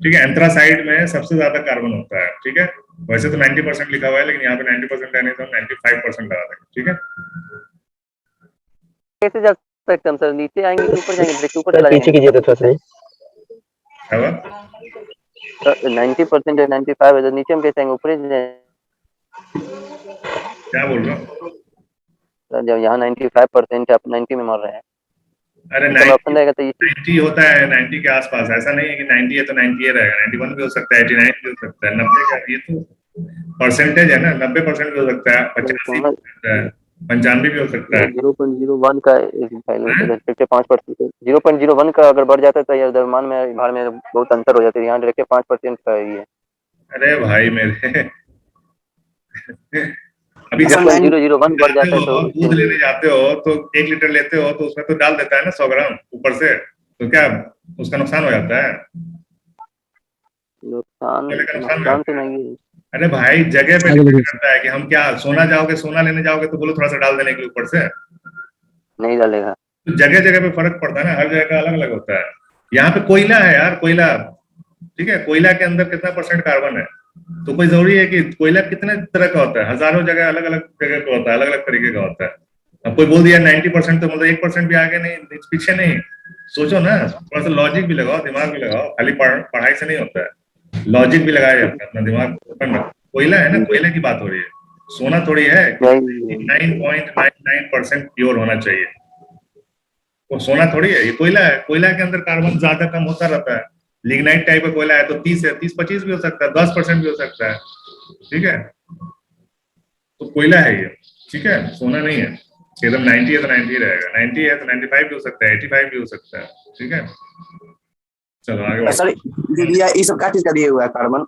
ठीक है। एंथ्रासाइड में सबसे ज्यादा कार्बन होता है, ठीक है। वैसे तो 90% लिखा हुआ है, लेकिन यहाँ पे 90% है नहीं, तो 95% लगा देंगे, ठीक है। कैसे जा सकते हम सर? नीचे आएंगे कि ऊपर जाएंगे? डायरेक्ट ऊपर सर चला पीछे जाएंगे कीजिए तो थोड़ा सा। क्या हुआ? सर? 90% है, 95 है, तो नीचे हम कैसे आएंगे? ऊपर ही जाएंगे क्या बोल रहा हूँ? सर। जब यहाँ 95% है, आप 90 में मार रहे हैं। अरे ऊपर ऑप्शन 90 रहेगा तो ये 90 होता है, 90 के आसपास। ऐसा नहीं है कि 90 है तो 90 ही रहेगा, 91 भी हो सकता है, 89 भी हो सकता है, 90 का ये तो परसेंटेज है ना। 90% भी हो सकता है, 85 भी हो सकता है, 95 भी हो सकता है। 0.01 का एक वैल्यू होता है, डायरेक्ट 5%। 0.01 का अगर बढ़ जाता है तो ये दरमान में भार में बहुत अंतर हो जाता है। यहाँ डायरेक्ट 5% का ही है। अरे भाई मेरे अभी जब 0.001 बढ़ जाते जाता है तो हो दूध चेंज लेने होगा। जाते हो तो 1 लीटर लेते हो तो उसमें तो डाल देता है ना 100 ग्राम ऊपर से, तो क्या उसका नुकसान हो जाता है? नुकसान पहले का नुकसान हो नुकसान तो जाता है। नहीं है। अरे भाई जगह पे डिपेंड करता है कि हम क्या, सोना जाओगे, सोना लेने जाओगे तो बोलो थोड़ा सा डाल देने के लिए ऊपर से, नहीं डालेगा। तो जगह जगह पे फर्क पड़ता है ना, हर जगह का अलग अलग होता है। यहाँ पे कोयला है यार, कोयला, ठीक है। कोयला के अंदर कितना परसेंट कार्बन है, तो कोई जरूरी है कि कोयला कितने तरह का होता है? हजारों जगह अलग अलग जगह का होता है, अलग अलग तरीके का होता है। अब कोई बोल दिया 90%, तो मतलब 1% भी आगे नहीं पीछे नहीं। सोचो ना, थोड़ा सा लॉजिक भी लगाओ, दिमाग भी लगाओ, खाली पढ़ाई से नहीं होता है, लॉजिक भी लगाया जाता है, अपना दिमाग ओपन रखो। कोयला है ना, कोयले की बात हो रही है, सोना थोड़ी है कि नहीं 99.99% प्योर होना चाहिए। वो सोना थोड़ी है, ये कोयला है। कोयला के अंदर कार्बन ज्यादा कम होता रहता है। लिग्नाइट टाइप का कोयला है तो 30 है, 30-25 भी हो सकता है, 10% भी हो सकता है, ठीक है। तो कोयला है ये, ठीक है, सोना नहीं है। एकदम 90 है तो 90 रहेगा, 90 है तो 95 भी हो सकता है, 85 भी हो सकता है, ठीक है। चलो आगे बढ़ो। सर ये सब क्या चीज का दिए हुआ है कार्बन?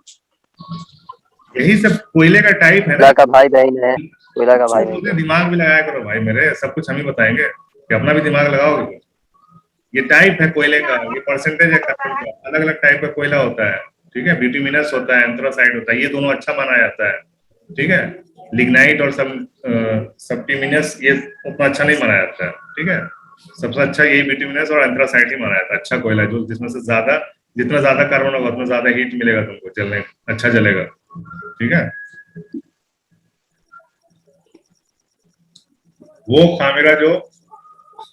यही सब कोयले का टाइप है ना। कोयला का भाई बहन है। कोयला का भाई बहन है। दिमाग भी लगाया करो भाई मेरे, सब कुछ हम ही बताएंगे कि अपना भी दिमाग लगाओगे। ये टाइप है कोयले का, ये परसेंटेज है कार्बन का, अलग अलग टाइप का कोयला होता है, ठीक है। बिटुमिनस होता है, एंथ्रासाइड होता है, ये दोनों अच्छा माना जाता है, ठीक है। लिग्नाइट और सबटिमिनस ये उतना अच्छा नहीं माना जाता है, ठीक है। सबसे अच्छा यही बिटुमिनस और एंथ्रासाइड ही माना जाता है अच्छा कोयला, जो जिसमें से ज्यादा, जितना ज्यादा कार्बन होगा उतना ज्यादा हीट मिलेगा तुमको, जलने अच्छा जलेगा, ठीक है। वो खामेरा जो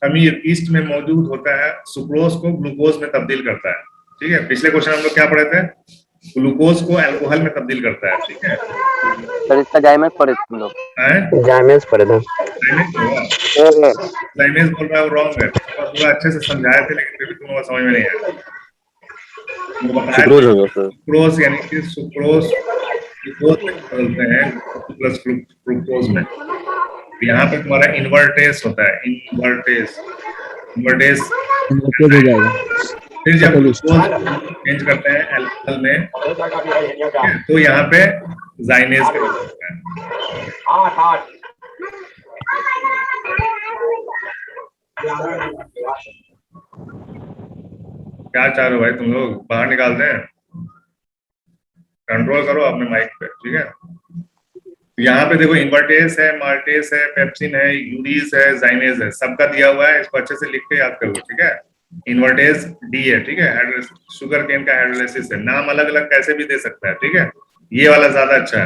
खमीर ईस्ट में मौजूद होता है, सुक्रोज को ग्लूकोज में तब्दील करता है, ठीक है। पिछले क्वेश्चन हम लोग क्या पढ़े थे? ग्लूकोज को अल्कोहल में तब्दील करता है, ठीक है। सर इसका जायमेस पढ़े तुम लोग? जाइमेंस पढ़े थे। लाइनेज बोल रहा है, वो रॉन्ग है। पूरा अच्छे से समझाए थे लेकिन फिर भी तुम लोग समझ में नहीं आया। वो बताया सुक्रोज होगा सर। सुक्रोज यानी कि सुक्रोज ग्लूकोज में बदलते हैं प्लस फ्रुक्टोज में। यहाँ पे तुम्हारा इन्वर्टेस होता है, इन्वर्टेस, इन्वर्टेस। हो जाएगा। फिर जब ग्लूकोज चेंज करते हैं अल्कोहल में, तो यहाँ पे जाइनेज का यूज होता है। क्या चाह रहे हो भाई तुम लोग? बाहर निकाल दें? कंट्रोल करो अपने माइक पे, ठीक है। यहाँ पे देखो, इन्वर्टेस है, मार्टेस है, पेप्सिन है, यूरीज है, जाइनेज है, सबका दिया हुआ है। इसको अच्छे से लिख के याद कर लो, ठीक है। इन्वर्टेस डी है, ठीक है। शुगर केन का हाइड्रोलाइसिस है। नाम अलग अलग कैसे भी दे सकता है, ठीक है। ये वाला ज्यादा अच्छा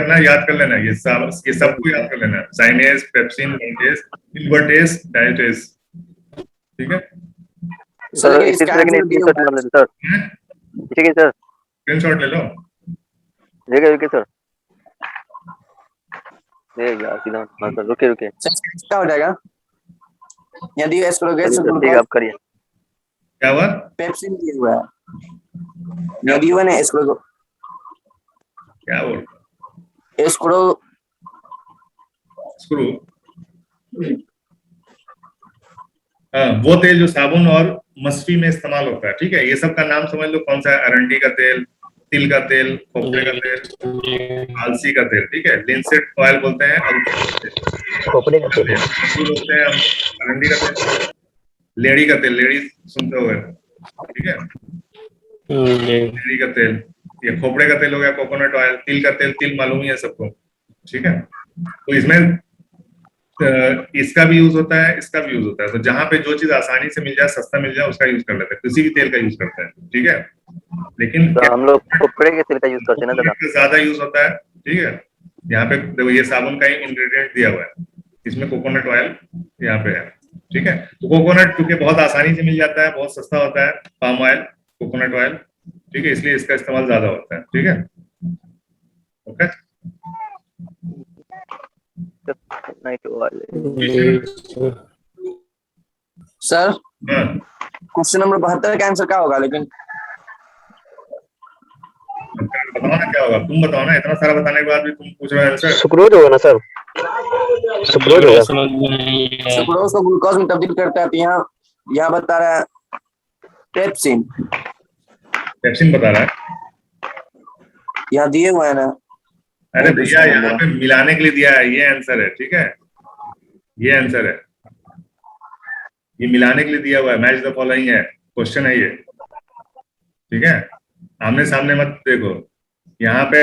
है ना, याद कर लेना, ये सबको याद कर लेना। जाइनेज, पेप्सिन, मार्टेस, इन्वर्टेस, डायटेस, ठीक है। सर इसी तरह के स्क्रीनशॉट मार लेते सर। ठीक है सर, स्क्रीनशॉट ले लो। रुके सर, सीधा हाँ सर, रुके क्या हो जाएगा यदि एस्प्रोगेस आप करिए। क्या हुआ? पेप्सिन दिया हुआ है, यदि वो ने एस्प्रो क्या बोल एस्प्रो स्क्रू? वो तेल जो साबुन और मसफी में इस्तेमाल होता है, ठीक है। ये सब का नाम समझ लो, कौन सा है? अरंडी का तेल, तिल का तेल, खोपरे का तेल, अलसी का तेल, ठीक है। लिंसेट ऑयल बोलते हैं, खोपड़े का तेल बोलते हैं हम अरंडी का तेल, लेडी का तेल, लेडी सुनते हुए, ठीक है। लेडी का तेल, ये खोपड़े का तेल हो गया, कोकोनट ऑयल। तिल का तेल, तिल मालूम ही है सबको, ठीक है। तो इसमें इसका भी यूज होता है, इसका भी यूज होता है। तो जहां पे जो चीज आसानी से मिल जाए, सस्ता मिल जाए, उसका यूज कर लेते हैं, किसी भी तेल का यूज करते हैं, ठीक है। लेकिन तो हम लोग खोपड़े के तेल का यूज करते हैं ना दादा। कोकोनट का ज्यादा यूज होता है, ठीक है। यहाँ पे देखो ये साबुन का ही इंग्रेडिएंट दिया हुआ है, इसमें कोकोनट ऑयल यहाँ पे है, ठीक है। तो कोकोनट क्योंकि बहुत आसानी से मिल जाता है, बहुत सस्ता होता है, पाम ऑयल, कोकोनट ऑयल, ठीक है, इसलिए इसका इस्तेमाल ज्यादा होता है, ठीक है। ओके, नाइट वाले सर हाँ, क्वेश्चन नंबर 72 का आंसर क्या होगा? लेकिन बताओ ना क्या होगा, तुम बताओ ना, इतना सारा बताने के बाद भी तुम पूछ रहे हो आंसर। सुक्रोज होगा ना सर, सुक्रोज होगा। सुक्रोज को ग्लूकोज में तब्दील करता है, तो यहाँ यहाँ बता रहा है पेप्सिन, पेप्सिन बता रहा है। यहाँ दिए हुए हैं ना। अरे भैया यहाँ पे मिलाने के लिए दिया है, ये आंसर है, ठीक है, ये आंसर है, ये मिलाने के लिए दिया हुआ है, मैच द फॉलोइंग है, क्वेश्चन है ये, ठीक है। आमने सामने मत देखो, यहाँ पे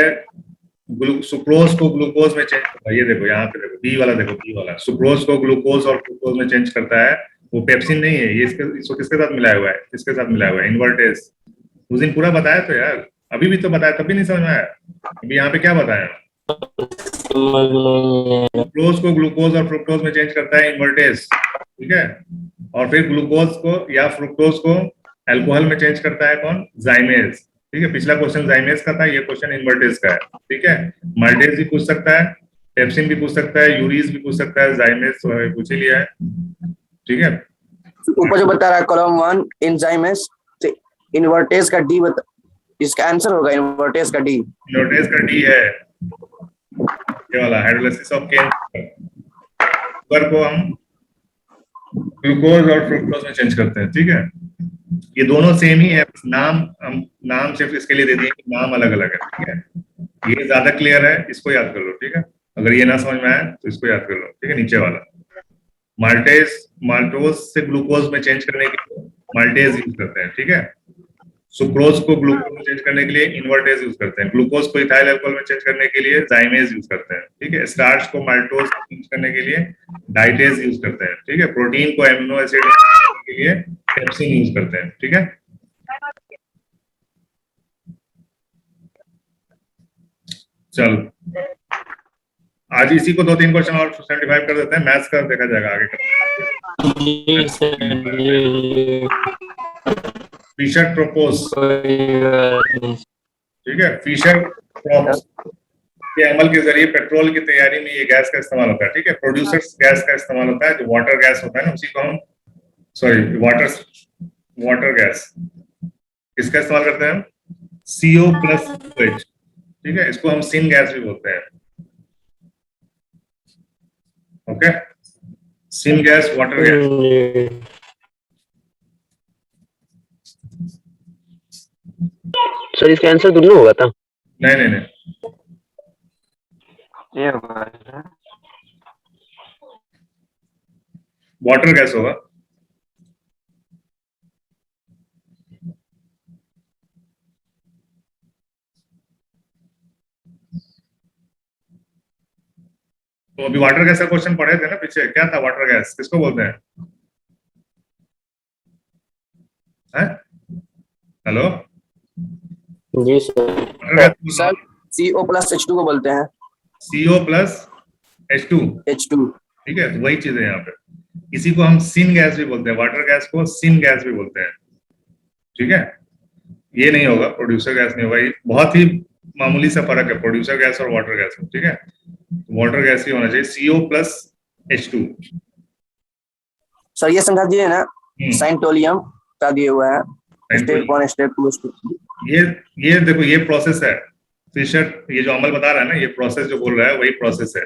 सुक्रोज को ग्लूकोज में चेंज करता है, ये देखो यहाँ पे देखो, बी वाला देखो, बी वाला सुक्रोज को ग्लूकोज और ग्लूकोज में चेंज करता है, वो पेप्सिन नहीं है, ये इसको किसके साथ मिलाया हुआ है, किसके साथ मिलाया हुआ है, इन्वर्टेज। उस दिन पूरा बताया तो यार, अभी भी तो बताया, तब भी नहीं समझ में आया। अभी यहाँ पे क्या बताया, ग्लूकोज को ग्लूकोज और फ्रुक्टोज में चेंज करता है इन्वर्टेज, ठीक है। और फिर ग्लूकोज को या फ्रुक्टोज को अल्कोहल में चेंज करता है कौन, जाइमेज, ठीक है। पिछला क्वेश्चन जाइमेज का था, ये क्वेश्चन इन्वर्टेज का है, ठीक है। मल्टेज भी पूछ सकता है, पेप्सिन भी पूछ सकता है, यूरीज भी पूछ सकता है, जाइमेज पूछ ही लिया है, ठीक है। ऊपर जो बता रहा है कॉलम 1 एंजाइम्स, इन्वर्टेज का डी बता, इसका आंसर होगा इन्वर्टेज का डी। इन्वर्टेज का डी है ये वाला, हाइड्रोलाइसिस ऑफ केन शुगर को हम ग्लूकोज और फ्रुक्टोज में चेंज करते हैं, ठीक है। ये दोनों सेम ही है, नाम हम नाम सिर्फ इसके लिए दे दिए कि नाम अलग अलग है, ठीक है। ये ज्यादा क्लियर है, इसको याद कर लो, ठीक है। अगर ये ना समझ में आए तो इसको याद कर लो, ठीक है। नीचे वाला माल्टोज से ग्लूकोज में चेंज करने के लिए माल्टेज यूज करते हैं, ठीक है। सुक्रोज को ग्लूकोज में चेंज करने के लिए इन्वर्टेज यूज करते हैं, ग्लूकोज को इथाइल अल्कोहल में चेंज करने के लिए जाइमेज यूज करते हैं, ठीक है। स्टार्च को माल्टोज में चेंज करने के लिए डाइटेज यूज करते हैं, ठीक है। प्रोटीन को एमिनो एसिड के लिए पेप्सिन यूज करते हैं, ठीक है। चलो आज इसी को 2-3 क्वेश्चन और 75 कर देते हैं, मैथ्स का देखा जाएगा आगे फिशर ट्रोपोस, ठीक है। फिशर ट्रोपोस के अमल के जरिए पेट्रोल की तैयारी में ये गैस का इस्तेमाल होता है, ठीक है। प्रोड्यूसर्स गैस का इस्तेमाल होता है, जो वाटर गैस होता है ना, उसी को हम वाटर गैस, इसका इस्तेमाल करते हैं हम CO+OH, ठीक है। इसको हम सिन गैस भी बोलते हैं, okay. Syn gas, water gas. Sir इसका आंसर दोनों होगा था। नहीं नहीं नहीं, ये होगा वाटर गैस होगा। तो अभी वाटर गैस का क्वेश्चन पढ़े थे ना पीछे, क्या था वाटर गैस, किसको बोलते हैं, हेलो? जी सर। CO+H2 को बोलते हैं, CO+H2, H2, ठीक है। तो वही चीज है यहाँ पे, इसी को हम सिन गैस भी बोलते हैं, वाटर गैस को सिन गैस भी बोलते हैं, ठीक है। ये नहीं होगा, प्रोड्यूसर गैस नहीं होगा, ये बहुत ही मामूली सा फर्क है प्रोड्यूसर गैस और वाटर गैस में, ठीक है। वाटर गैस ही होना चाहिए, CO+H2। सर ये समझा दिए ना, साइंटोलियम का दिए हुआ है, स्टेप 1 स्टेप 2 स्टेप। ये देखो, ये प्रोसेस है फिशर, ये जो अमल बता रहा है ना, ये प्रोसेस जो बोल रहा है वही प्रोसेस है,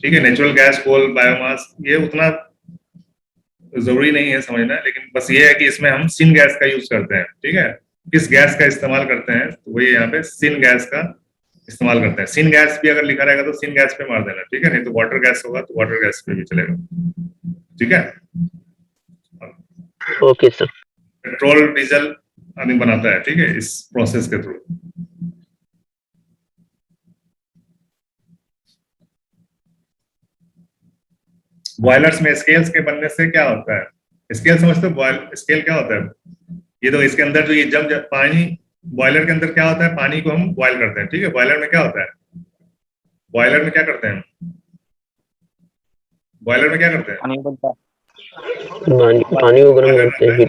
ठीक है। नेचुरल गैस, कोल, बायोमास, ये उतना जरूरी नहीं है समझना, लेकिन बस ये है कि इसमें हम सिन गैस का यूज करते हैं, ठीक है। किस गैस का इस्तेमाल करते हैं, तो वही यहाँ पे सिन गैस का इस्तेमाल करते हैं। सिन गैस भी अगर लिखा रहेगा तो सिन गैस पे मार देना, ठीक है। नहीं तो वाटर गैस होगा तो वाटर गैस पे भी चलेगा, ठीक है। Okay sir. पेट्रोल डीजल आदमी बनाता है, ठीक है, इस प्रोसेस के थ्रू। बॉयलर्स में स्केल्स के बनने से क्या होता है, स्केल समझते हो, स्केल क्या होता है, ये तो इसके अंदर जो ये जम पानी, बॉयलर के अंदर क्या होता है, पानी को हम बॉयल करते हैं, ठीक है। बॉयलर में क्या होता है, बॉयलर में क्या करते हैं, बॉयलर में क्या करते हैं, पानी पानी को गर्म करते हैं,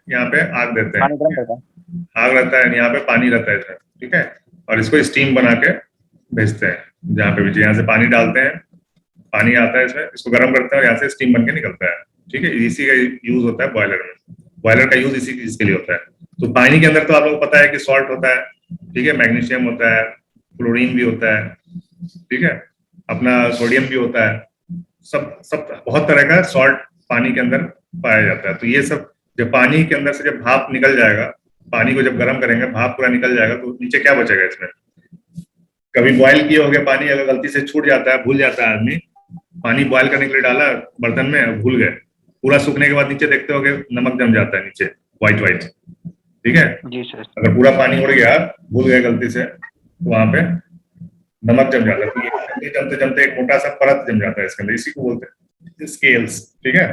यहाँ पे आग देते हैं, आग रहता है, यहाँ पे पानी रहता है इसमें, ठीक है। और इसको स्टीम बना के भेजते हैं जहाँ पे भी, यहाँ से पानी डालते हैं, पानी आता है इसमें, इसको गर्म करते हैं और यहाँ से स्टीम बन के निकलता है, ठीक है। इसी का यूज होता है बॉयलर में, बॉयलर का यूज इसी चीज के लिए होता है। तो पानी के अंदर तो आप लोगों को पता है कि सॉल्ट होता है, ठीक है, मैग्नीशियम होता है, क्लोरीन भी होता है, ठीक है, अपना सोडियम भी होता है, सब सब बहुत तरह का सॉल्ट पानी के अंदर पाया जाता है। तो ये सब जब पानी के अंदर से जब भाप निकल जाएगा, पानी को जब गर्म करेंगे, भाप पूरा निकल जाएगा, तो नीचे क्या बचेगा इसमें, कभी बॉयल किए होगे पानी, अगर गलती से छूट जाता है, भूल जाता है आदमी, पानी बॉयल करने के लिए डाला बर्तन में, भूल गए, पूरा सूखने के बाद नीचे देखते होगे नमक जम जाता है नीचे, व्हाइट, ठीक है जी सर। अगर पूरा पानी उड़ गया, भूल गए गलती से, तो वहां पे नमक जम जाता है, तो जमते जमते एक मोटा सा परत जम जाता है इसके अंदर, इसी को बोलते हैं स्केल्स, ठीक है।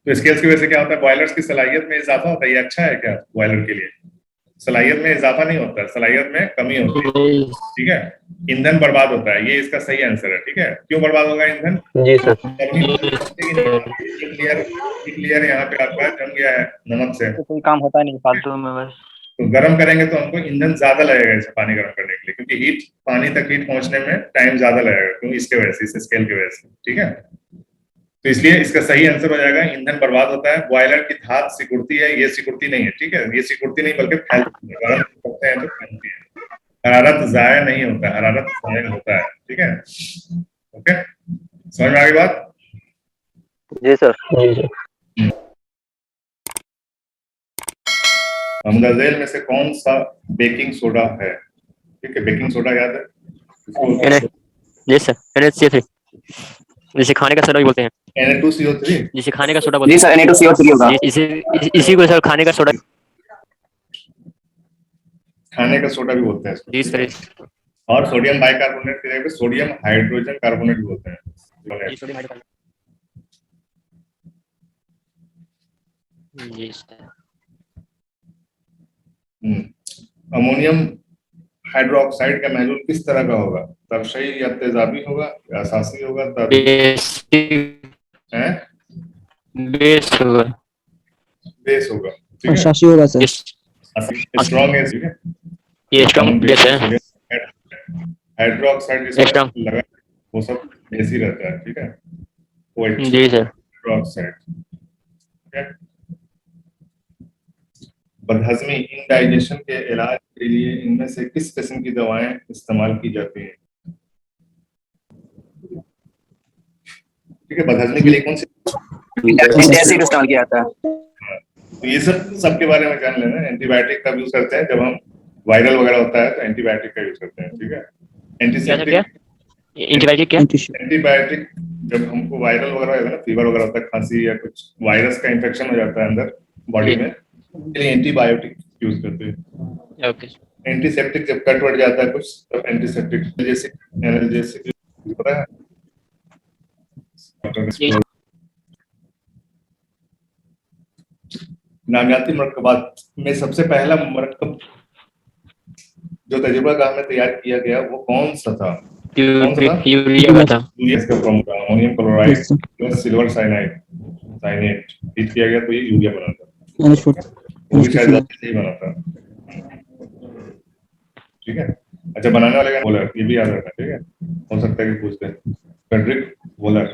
तो स्केल्स की वजह से क्या होता है, बॉयलर्स की सलाहियत में इजाफा होता है। ये अच्छा है क्या बॉयलर के लिए, सलाहियत में इजाफा नहीं होता है, सलाहियत में कमी होती है, ठीक है। ईंधन बर्बाद होता है, ये इसका सही आंसर है, ठीक है। क्यों बर्बाद होगा ईंधन, जी सर। एक लेयर यहाँ पे आपका जम गया है नमक से, तो कोई काम होता नहीं फालतू में बस। तो गर्म करेंगे तो हमको ईंधन ज्यादा लगेगा इसे पानी गर्म करने के लिए, क्योंकि हीट, पानी तक हीट पहुंचने में टाइम ज्यादा लगेगा, क्योंकि इसके वजह से, इस स्केल की वजह से, ठीक है। तो इसलिए इसका सही आंसर हो जाएगा ईंधन बर्बाद होता है। बॉयलर की धात सिकुड़ती है, ये सिकुड़ती नहीं है, ठीक है, ये सिकुड़ती नहीं बल्कि फैलती है, गर्म करते हैं तो फैलती है। हरारत जाया नहीं होता है, हरारत जाया होता है, ठीक है। ओके, समझ में आ गई बात? जी सर। जी सर। हमदर्जेल में से कौन सा बेकिंग सोडा है, ठीक है, बेकिंग सोडा याद है इसको? जी सर, NaCO3, जिसे खाने का सोडा भी बोलते हैं। Na2CO3, जिसे खाने का सोडा बोलते जी हैं। सर Na2CO3 होगा। इसी को सर खाने का सोडा। खाने का सोडा भी बोलते हैं इसको, जी सर। और सोडियम बाइकार्बोनेट की जगह पे सोडियम हाइड्रोजन कार्बोनेट भी बोलते हैं। जी सर। अमोनियम हाइड्रोक्साइड का महलूल किस तरह का होगा, तरशई या तेजाबी होगा या असासी होगा, बेस होगा। बेस होगा, ठीक है, अशाशी होगा सर। स्ट्रॉन्ग है, ठीक है, ये स्ट्रॉन्ग बेस है। हाइड्रोक्साइड जिसमें लगा वो सब बेस ही रहता है, ठीक है, जी सर। हाइड्रोक्साइड, ठीक है। बदहजमी, इंडाइजेशन के इलाज के लिए इनमें से किस किस्म की दवाएं इस्तेमाल की जाती हैं, ठीक है, बदहजमी के लिए कौन सी एसिड इस्तेमाल किया जाता है। तो ये सब सबके बारे में जान लेना। एंटीबायोटिक का यूज करते हैं जब हम वायरल वगैरह होता है, तो एंटीबायोटिक का यूज करते हैं, ठीक है। एंटीसेप्टिक, एंटीबायोटिक क्या? एंटीबायोटिक जब हमको वायरल वगैरह होता है ना, फीवर वगैरह होता है, खांसी या कुछ वायरस का इंफेक्शन हो जाता है अंदर बॉडी में, इसलिए एंटीबायोटिक यूज करते हैं। ओके। एंटीसेप्टिक जब कट वट जाता है कुछ, तो एंटीसेप्टिक, एनाल्जेसिक पता है, नामियाती मरकबात में सबसे पहला मरकब जो तजुर्बा गाह में तैयार किया गया वो कौन सा था? यूरिया का था। Ammonium chloride plus silver cyanide, cyanate heat किया गया तो ये यूरिया बना था, वो भी शायद नहीं बना था, ठीक है। अच्छा, बनाने वाले का बोलर, ये भी याद रखना, ठीक है, हो सकता है कि पूछते हैं। फ्रेडरिक वोलर,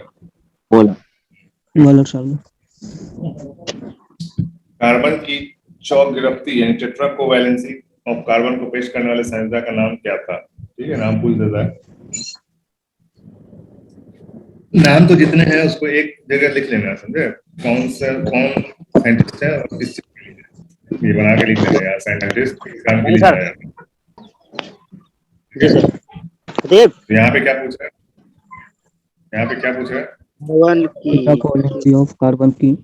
कार्बन की चौगिरफ्ती यानी टेट्राकोवैलेंसी ऑफ कार्बन को पेश करने वाले साइंसदान का नाम क्या था, ठीक है, नाम पूछ देता है। नाम तो जितने हैं उसको एक जगह लिख लेना, समझे, कौन साइंटिस्ट है और किस चीज के लिए, ये बना के लिख लेना यार, साइंटिस्ट किस काम के लिए है। जी सर। देव, यहाँ पे क्या पूछ रहा है, यहाँ पे क्या पूछ रहा है, क्वालिटी ऑफ कार्बन की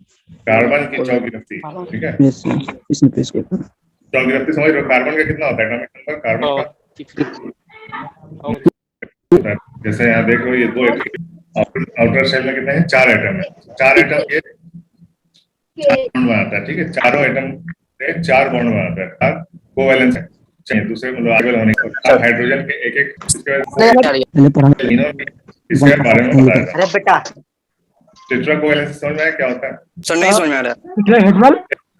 चौगिरफ्ती, ठीक है, इसमें पेश करता है। चौगिरफ्ती समझ रहे हो, कार्बन का कितना होता है एटॉमिक नंबर, कार्बन का, जैसे यहाँ देख लो ये दो आउटर शेल में कितने हैं? 4 एटम है। 4 एटम के 4 बॉन्ड बनाता है, ठीक है। चारों एटम से 4 बॉन्ड बनाता है, 4 कोवैलेंस है। चाहिए दूसरे मतलब आर्गल होने को हाइड्रोजन के एक इसके पहले पढ़ा इसके बारे में बताया था। अरे बेटा टेट्रा कोवैलेंस समझ में आया क्या होता है? सर नहीं समझ में आ रहा।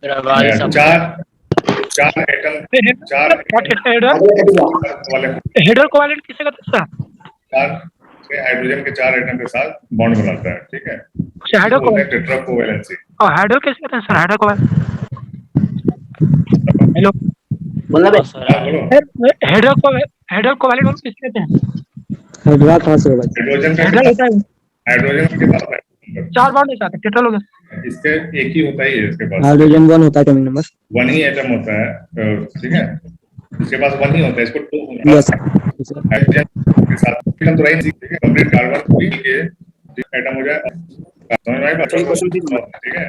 मेरा भाई सब चार एटम 4 वाले हेडर कोवैलेंट किसे कहते हैं? 4 के हाइड्रोजन के 4 एटम के साथ बॉन्ड बनाता है, ठीक है। हेडर बोलते हैं टेट्रा कोवैलेंसी। और हेडर किसे कहते हैं सर? हेडर कोवैलेंट हेलो बोलना बे बोलो। हेडर कोवैलेंट किसे कहते हैं? हेड्रा कहाँ से होगा? हाइड्रोजन का हेडर होता है हाइड्रोजन के कितना होता है? 4 बॉन्ड एक साथ टेट्रा लोग। इसके एक ही होता ही है इसके पास, हाइड्रोजन 1 होता है एटॉमिक नंबर। 1 ही एटम होता है, ठीक है। इसके पास 1 ही होता है, इसको 2 होना यस हाइड्रोजन के साथ एटम तो रही, ठीक है। कंप्लीट कार्बन 2 के एटम हो जाए, समझ में आई बात? सही क्वेश्चन थी। ठीक है।